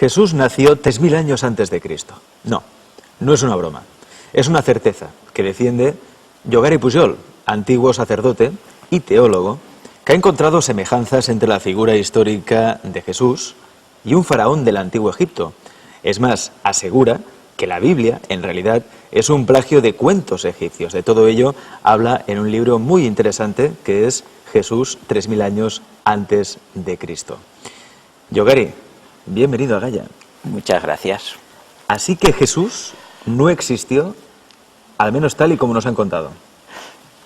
Jesús nació 3000 años antes de Cristo. No, no es una broma. Es una certeza que defiende Yogari Pujol, antiguo sacerdote y teólogo, que ha encontrado semejanzas entre la figura histórica de Jesús y un faraón del antiguo Egipto. Es más, asegura que la Biblia, en realidad, es un plagio de cuentos egipcios. De todo ello habla en un libro muy interesante que es Jesús 3000 años antes de Cristo. Yogari, bienvenido a Gaia. Muchas gracias. Así que Jesús no existió, al menos tal y como nos han contado.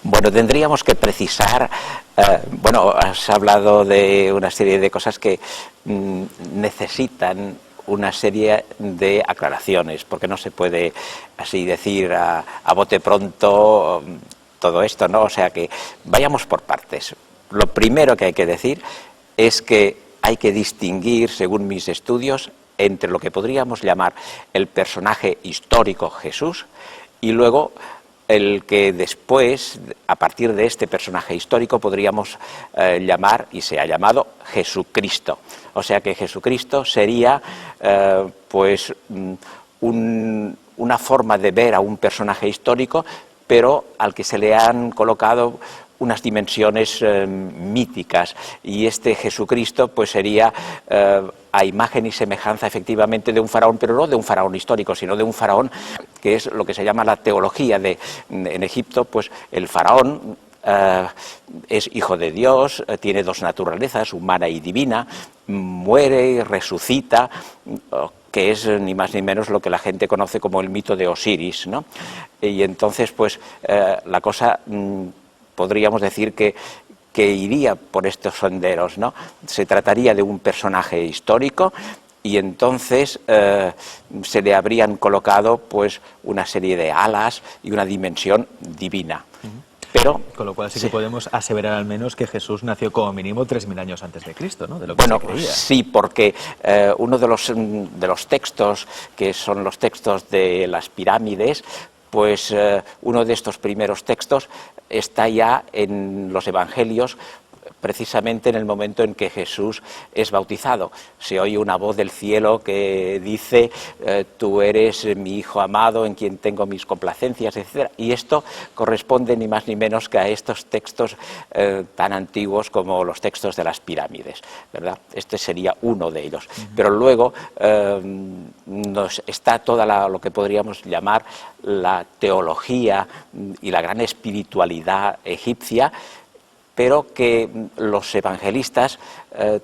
Bueno, tendríamos que precisar, has hablado de una serie de cosas que necesitan una serie de aclaraciones, porque no se puede así decir a bote pronto todo esto, ¿no? O sea que vayamos por partes. Lo primero que hay que decir es que hay que distinguir, según mis estudios, entre lo que podríamos llamar el personaje histórico Jesús y luego el que después, a partir de este personaje histórico, podríamos llamar, y se ha llamado, Jesucristo. O sea que Jesucristo sería una forma de ver a un personaje histórico, pero al que se le han colocado unas dimensiones míticas, y este Jesucristo pues sería a imagen y semejanza efectivamente de un faraón, pero no de un faraón histórico, sino de un faraón que es lo que se llama la teología en Egipto, pues el faraón es hijo de Dios, tiene dos naturalezas, humana y divina, muere y resucita, que es ni más ni menos lo que la gente conoce como el mito de Osiris, ¿no? Y entonces pues la cosa podríamos decir que iría por estos senderos, ¿no? Se trataría de un personaje histórico y entonces se le habrían colocado pues una serie de alas y una dimensión divina. Pero, con lo cual sí que podemos aseverar al menos que Jesús nació como mínimo 3000 años antes de Cristo, ¿no? De lo que se creía. Sí, porque uno de los textos, que son los textos de las pirámides, pues uno de estos primeros textos está ya en los evangelios, precisamente en el momento en que Jesús es bautizado. Se oye una voz del cielo que dice, tú eres mi hijo amado en quien tengo mis complacencias, etc. Y esto corresponde ni más ni menos que a estos textos tan antiguos como los textos de las pirámides, ¿verdad? Este sería uno de ellos. Pero luego está toda lo que podríamos llamar la teología y la gran espiritualidad egipcia, pero que los evangelistas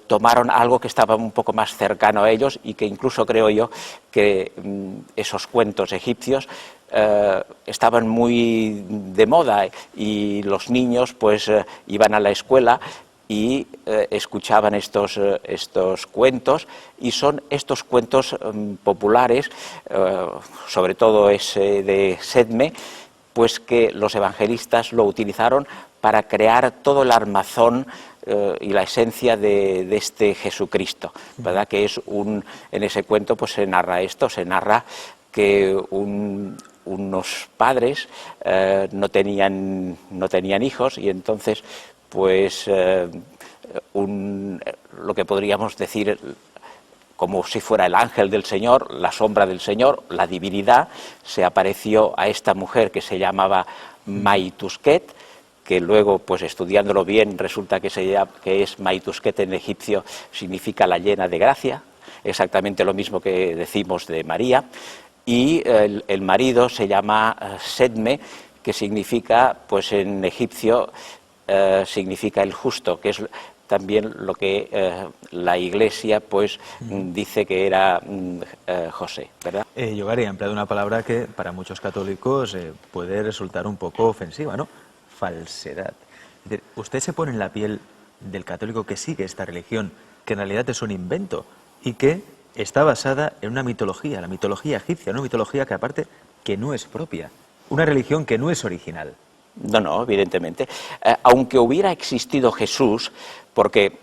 tomaron algo que estaba un poco más cercano a ellos y que incluso creo yo que esos cuentos egipcios estaban muy de moda y los niños pues iban a la escuela y escuchaban estos cuentos, y son estos cuentos populares, sobre todo ese de Sedme, pues que los evangelistas lo utilizaron para crear todo el armazón y la esencia de este Jesucristo, ¿verdad? Que es en ese cuento pues se narra esto, se narra que unos padres no tenían hijos, y entonces pues lo que podríamos decir como si fuera el ángel del Señor, la sombra del Señor, la divinidad, se apareció a esta mujer que se llamaba Maitusket, que luego, pues estudiándolo bien, resulta que es Maitusket en egipcio, significa la llena de gracia, exactamente lo mismo que decimos de María, y el marido se llama Sedme, que significa, pues en egipcio, significa el justo, que es también lo que la Iglesia pues dice que era José, ¿verdad? Yogari ha empleado una palabra que para muchos católicos puede resultar un poco ofensiva, ¿no? Falsedad. Es decir, usted se pone en la piel del católico que sigue esta religión, que en realidad es un invento y que está basada en una mitología, la mitología egipcia, una mitología que aparte que no es propia, una religión que no es original. No, evidentemente. Aunque hubiera existido Jesús, porque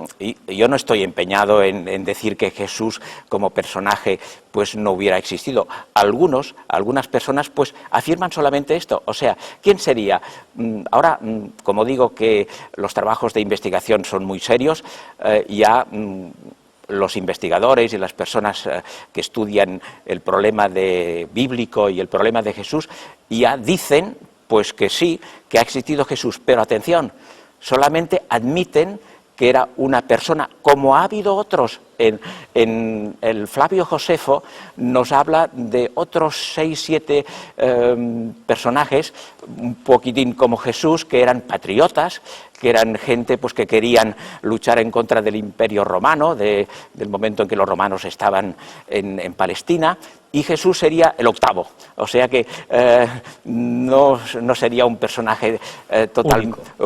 yo no estoy empeñado en decir que Jesús como personaje pues no hubiera existido. Algunas personas pues afirman solamente esto. O sea, ¿quién sería? Ahora, como digo que los trabajos de investigación son muy serios, ya los investigadores y las personas que estudian el problema bíblico y el problema de Jesús ya dicen pues que sí, que ha existido Jesús, pero atención, solamente admiten que era una persona, como ha habido otros. En el Flavio Josefo nos habla de otros 6, 7 personajes, un poquitín como Jesús, que eran patriotas, que eran gente pues, que querían luchar en contra del Imperio Romano, del momento en que los romanos estaban en Palestina, y Jesús sería el octavo, o sea que no sería un personaje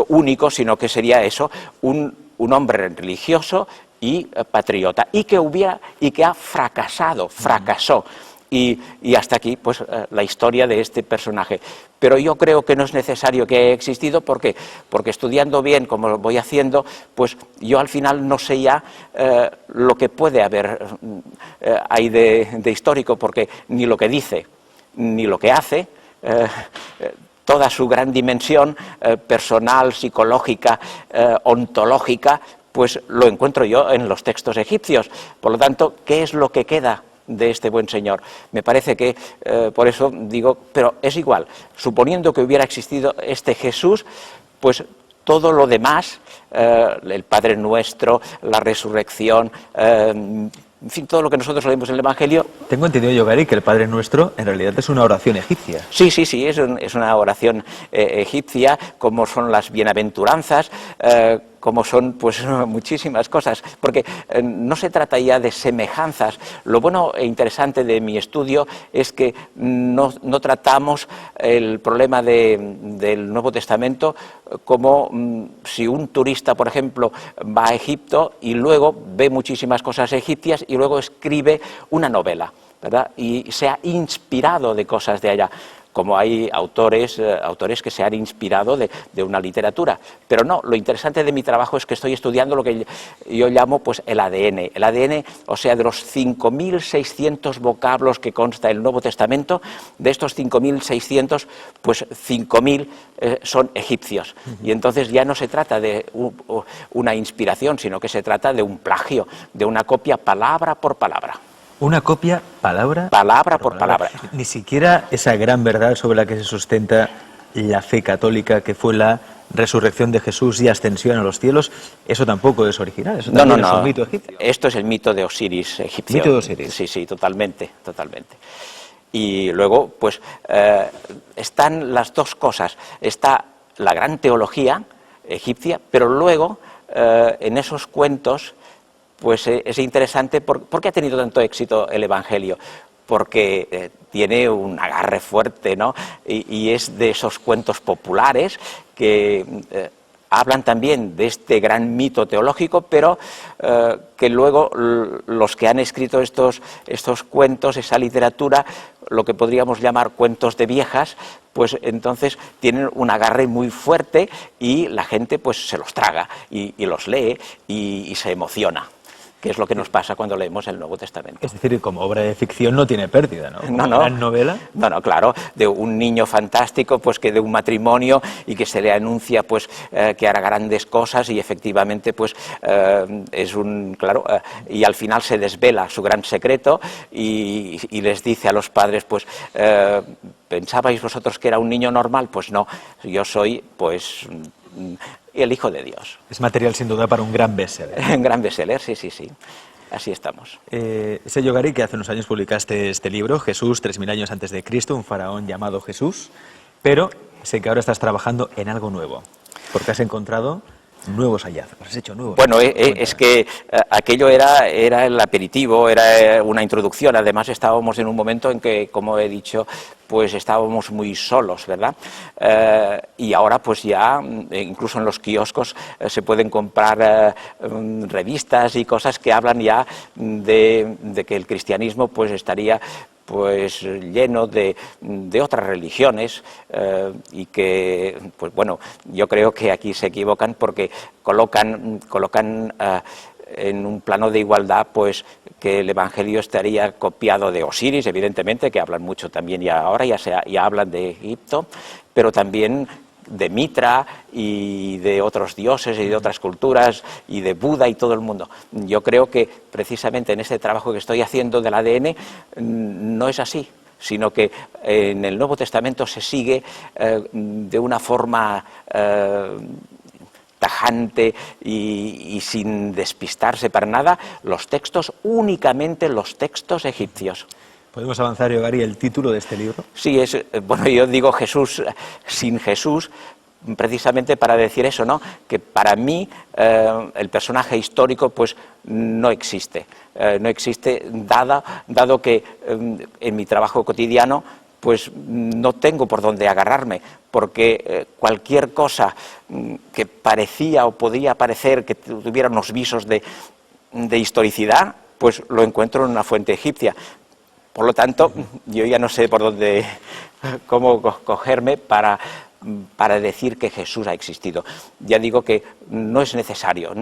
único, sino que sería eso, un hombre religioso y patriota, y que ha fracasó. Y hasta aquí, pues, la historia de este personaje. Pero yo creo que no es necesario que haya existido, porque estudiando bien, como voy haciendo, pues yo al final no sé ya lo que puede haber ahí de histórico, porque ni lo que dice, ni lo que hace, toda su gran dimensión personal, psicológica, ontológica, pues lo encuentro yo en los textos egipcios. Por lo tanto, ¿qué es lo que queda de este buen señor? Me parece que, por eso digo, pero es igual, suponiendo que hubiera existido este Jesús, pues todo lo demás, el Padre Nuestro, la resurrección, en fin, todo lo que nosotros leemos en el Evangelio. Tengo entendido, Yogari, que el Padre Nuestro en realidad es una oración egipcia. Sí, es una oración egipcia, como son las bienaventuranzas, como son pues muchísimas cosas, porque no se trata ya de semejanzas. Lo bueno e interesante de mi estudio es que no tratamos el problema del Nuevo Testamento como si un turista, por ejemplo, va a Egipto y luego ve muchísimas cosas egipcias y luego escribe una novela, ¿verdad? Y se ha inspirado de cosas de allá, como hay autores que se han inspirado de una literatura. Pero no, lo interesante de mi trabajo es que estoy estudiando lo que yo llamo pues el ADN. El ADN, o sea, de los 5.600 vocablos que consta el Nuevo Testamento, de estos 5.600, pues 5.000 son egipcios. Y entonces ya no se trata de una inspiración, sino que se trata de un plagio, de una copia palabra por palabra. Una copia palabra por palabra. Ni siquiera esa gran verdad sobre la que se sustenta la fe católica, que fue la resurrección de Jesús y ascensión a los cielos, eso tampoco es original, eso también es un mito egipcio. Esto es el mito de Osiris egipcio. ¿Mito de Osiris? Sí, totalmente. Y luego, pues, están las dos cosas. Está la gran teología egipcia, pero luego, en esos cuentos, pues es interesante. ¿Por qué ha tenido tanto éxito el Evangelio? Porque tiene un agarre fuerte, ¿no? Y es de esos cuentos populares que hablan también de este gran mito teológico, pero que luego los que han escrito estos cuentos, esa literatura, lo que podríamos llamar cuentos de viejas, pues entonces tienen un agarre muy fuerte y la gente pues se los traga y los lee y se emociona, que es lo que nos pasa cuando leemos el Nuevo Testamento. Es decir, como obra de ficción no tiene pérdida, ¿no? Como gran novela. No, claro, de un niño fantástico, pues que de un matrimonio y que se le anuncia, pues que hará grandes cosas y efectivamente, pues y al final se desvela su gran secreto y les dice a los padres, pues ¿pensabais vosotros que era un niño normal? Pues no, yo soy, pues, el Hijo de Dios. Es material sin duda para un gran bestseller. Un gran bestseller, sí. Así estamos. Sé, Yogari, que hace unos años publicaste este libro, Jesús, 3000 años antes de Cristo, un faraón llamado Jesús, pero sé que ahora estás trabajando en algo nuevo, porque has encontrado nuevos hallazgos, has hecho nuevos. Bueno, es que aquello era el aperitivo, era una introducción. Además estábamos en un momento en que, como he dicho, pues estábamos muy solos, ¿verdad? Y ahora pues ya, incluso en los kioscos, se pueden comprar revistas y cosas que hablan ya de que el cristianismo pues estaría pues lleno de otras religiones y que, pues bueno, yo creo que aquí se equivocan porque colocan en un plano de igualdad, pues que el Evangelio estaría copiado de Osiris, evidentemente, que hablan mucho también ya ahora, ya hablan de Egipto, pero también de Mitra y de otros dioses y de otras culturas y de Buda y todo el mundo. Yo creo que precisamente en este trabajo que estoy haciendo del ADN no es así, sino que en el Nuevo Testamento se sigue de una forma tajante y sin despistarse para nada los textos, únicamente los textos egipcios. ¿Podemos avanzar, Yogari, el título de este libro? Sí, bueno, yo digo Jesús sin Jesús, precisamente para decir eso, ¿no? Que para mí el personaje histórico pues no existe. No existe dado que en mi trabajo cotidiano pues no tengo por dónde agarrarme, porque cualquier cosa que parecía o podía parecer que tuviera unos visos de historicidad, pues lo encuentro en una fuente egipcia. Por lo tanto, yo ya no sé por dónde, cómo cogerme para decir que Jesús ha existido. Ya digo que no es necesario,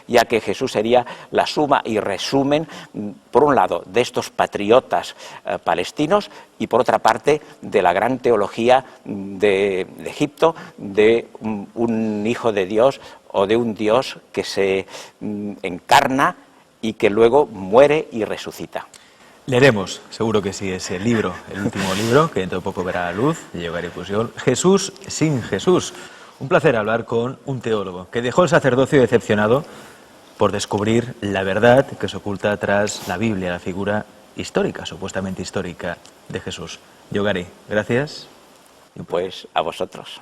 ya que Jesús sería la suma y resumen, por un lado, de estos patriotas palestinos y por otra parte, de la gran teología de Egipto, de un hijo de Dios o de un Dios que se encarna y que luego muere y resucita. Leeremos, seguro que sí, ese libro, el último libro, que dentro de poco verá la luz, de Yogari Pujol, Jesús sin Jesús. Un placer hablar con un teólogo que dejó el sacerdocio decepcionado por descubrir la verdad que se oculta tras la Biblia, la figura histórica, supuestamente histórica, de Jesús. Yogari, gracias. Pues a vosotros.